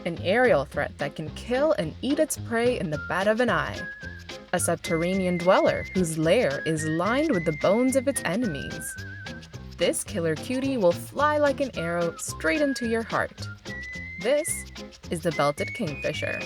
an aerial threat that can kill and eat its prey in the bat of an eye. A subterranean dweller whose lair is lined with the bones of its enemies. This killer cutie will fly like an arrow straight into your heart. This is the belted kingfisher.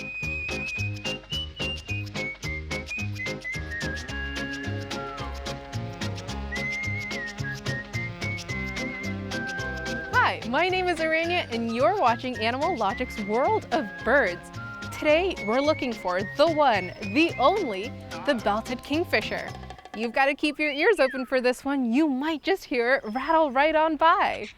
Hi, my name is Aranya and you're watching Animalogic's World of Birds. Today we're looking for the one, the only, the belted kingfisher. You've got to keep your ears open for this one. You might just hear it rattle right on by.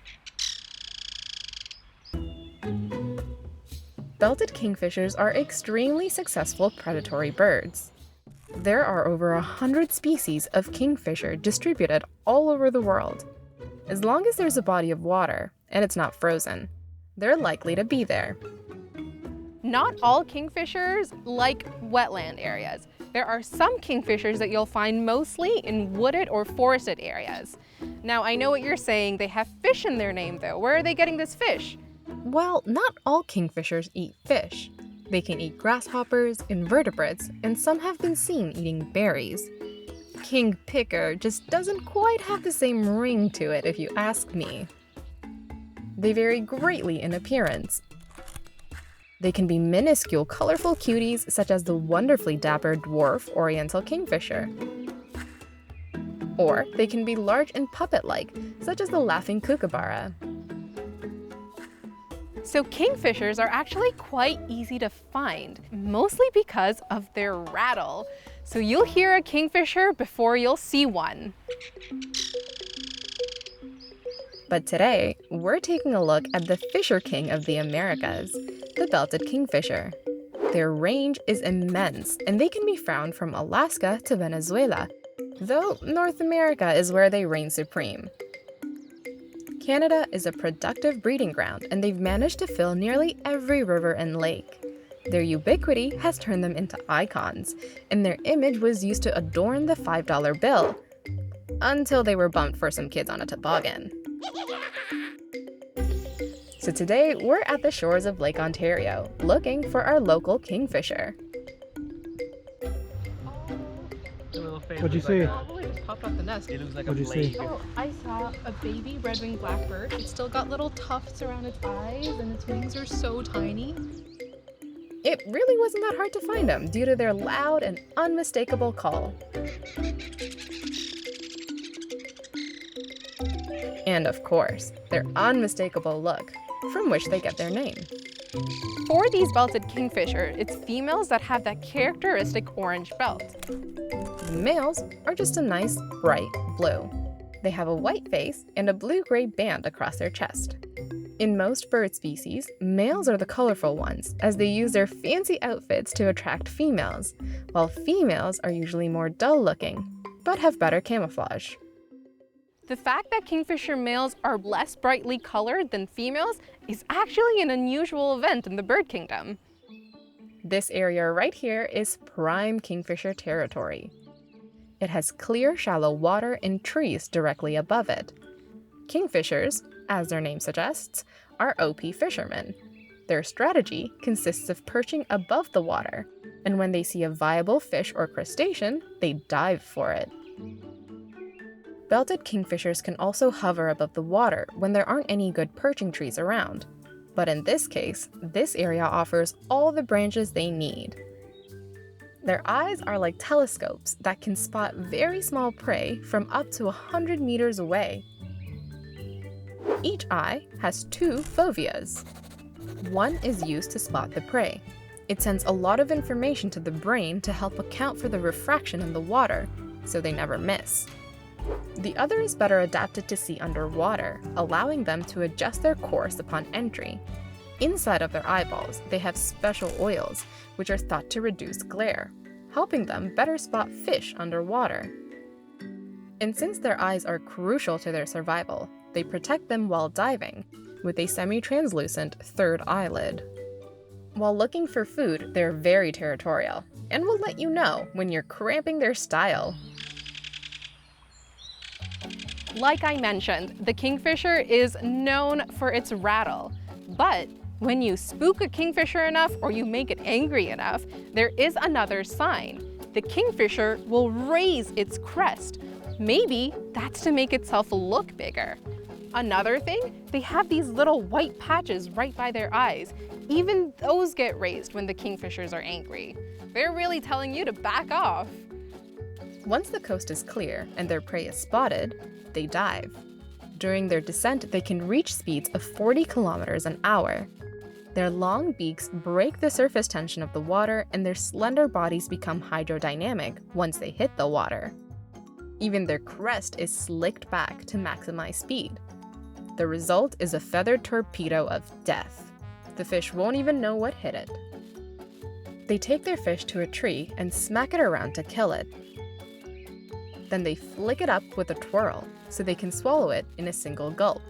Belted kingfishers are extremely successful predatory birds. There are over 100 species of kingfisher distributed all over the world. As long as there's a body of water, and it's not frozen, they're likely to be there. Not all kingfishers like wetland areas. There are some kingfishers that you'll find mostly in wooded or forested areas. Now, I know what you're saying, they have fish in their name though. Where are they getting this fish? Well, not all kingfishers eat fish. They can eat grasshoppers, invertebrates, and some have been seen eating berries. Kingpicker just doesn't quite have the same ring to it if you ask me. They vary greatly in appearance. They can be minuscule, colorful cuties such as the wonderfully dapper dwarf oriental kingfisher. Or they can be large and puppet-like, such as the laughing kookaburra. So kingfishers are actually quite easy to find, mostly because of their rattle. So you'll hear a kingfisher before you'll see one. But today, we're taking a look at the fisher king of the Americas, the belted kingfisher. Their range is immense, and they can be found from Alaska to Venezuela, though North America is where they reign supreme. Canada is a productive breeding ground, and they've managed to fill nearly every river and lake. Their ubiquity has turned them into icons, and their image was used to adorn the $5 bill, until they were bumped for some kids on a toboggan. So today, we're at the shores of Lake Ontario, looking for our local kingfisher. What'd you see? Probably just popped off the nest. It looks like What'd you see? Oh, I saw a baby red-winged blackbird. It's still got little tufts around its eyes, and its wings are so tiny. It really wasn't that hard to find them due to their loud and unmistakable call. And of course, their unmistakable look, from which they get their name. For these belted kingfisher, it's females that have that characteristic orange belt. The males are just a nice, bright blue. They have a white face and a blue-gray band across their chest. In most bird species, males are the colorful ones, as they use their fancy outfits to attract females, while females are usually more dull-looking, but have better camouflage. The fact that kingfisher males are less brightly colored than females is actually an unusual event in the bird kingdom. This area right here is prime kingfisher territory. It has clear, shallow water and trees directly above it. Kingfishers, as their name suggests, are OP fishermen. Their strategy consists of perching above the water, and when they see a viable fish or crustacean, they dive for it. Belted kingfishers can also hover above the water when there aren't any good perching trees around. But in this case, this area offers all the branches they need. Their eyes are like telescopes that can spot very small prey from up to 100 meters away. Each eye has two foveas. One is used to spot the prey. It sends a lot of information to the brain to help account for the refraction in the water, so they never miss. The other is better adapted to see underwater, allowing them to adjust their course upon entry. Inside of their eyeballs, they have special oils, which are thought to reduce glare, helping them better spot fish underwater. And since their eyes are crucial to their survival, they protect them while diving, with a semi-translucent third eyelid. While looking for food, they're very territorial, and will let you know when you're cramping their style. Like I mentioned, the kingfisher is known for its rattle, but When you spook a kingfisher enough or you make it angry enough, there is another sign. The kingfisher will raise its crest. Maybe that's to make itself look bigger. Another thing, they have these little white patches right by their eyes. Even those get raised when the kingfishers are angry. They're really telling you to back off. Once the coast is clear and their prey is spotted, they dive. During their descent, they can reach speeds of 40 kilometers an hour. Their long beaks break the surface tension of the water, and their slender bodies become hydrodynamic once they hit the water. Even their crest is slicked back to maximize speed. The result is a feathered torpedo of death. The fish won't even know what hit it. They take their fish to a tree and smack it around to kill it. Then they flick it up with a twirl so they can swallow it in a single gulp.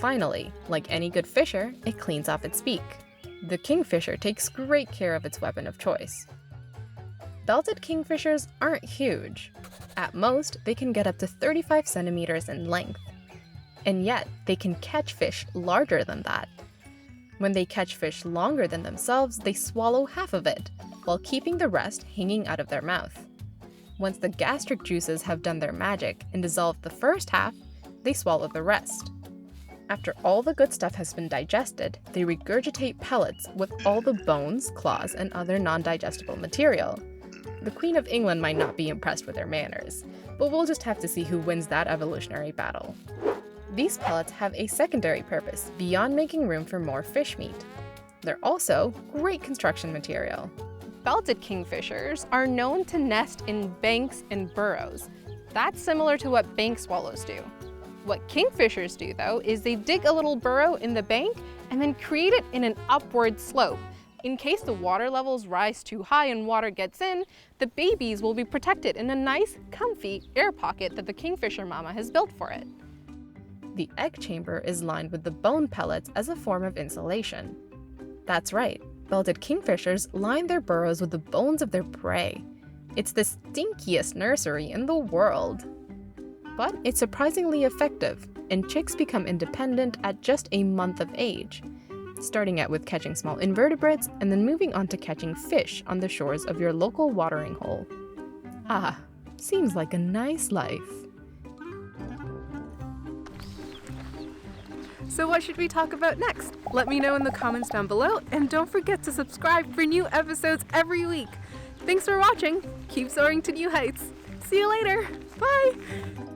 Finally, like any good fisher, it cleans off its beak. The kingfisher takes great care of its weapon of choice. Belted kingfishers aren't huge. At most, they can get up to 35 centimeters in length. And yet, they can catch fish larger than that. When they catch fish longer than themselves, they swallow half of it, while keeping the rest hanging out of their mouth. Once the gastric juices have done their magic and dissolved the first half, they swallow the rest. After all the good stuff has been digested, they regurgitate pellets with all the bones, claws, and other non-digestible material. The Queen of England might not be impressed with their manners, but we'll just have to see who wins that evolutionary battle. These pellets have a secondary purpose beyond making room for more fish meat. They're also great construction material. Belted kingfishers are known to nest in banks and burrows. That's similar to what bank swallows do. What kingfishers do, though, is they dig a little burrow in the bank and then create it in an upward slope. In case the water levels rise too high and water gets in, the babies will be protected in a nice, comfy air pocket that the kingfisher mama has built for it. The egg chamber is lined with the bone pellets as a form of insulation. That's right, belted kingfishers line their burrows with the bones of their prey. It's the stinkiest nursery in the world. But it's surprisingly effective, and chicks become independent at just a month of age, starting out with catching small invertebrates and then moving on to catching fish on the shores of your local watering hole. Ah, seems like a nice life. So what should we talk about next? Let me know in the comments down below, and don't forget to subscribe for new episodes every week. Thanks for watching. Keep soaring to new heights. See you later. Bye.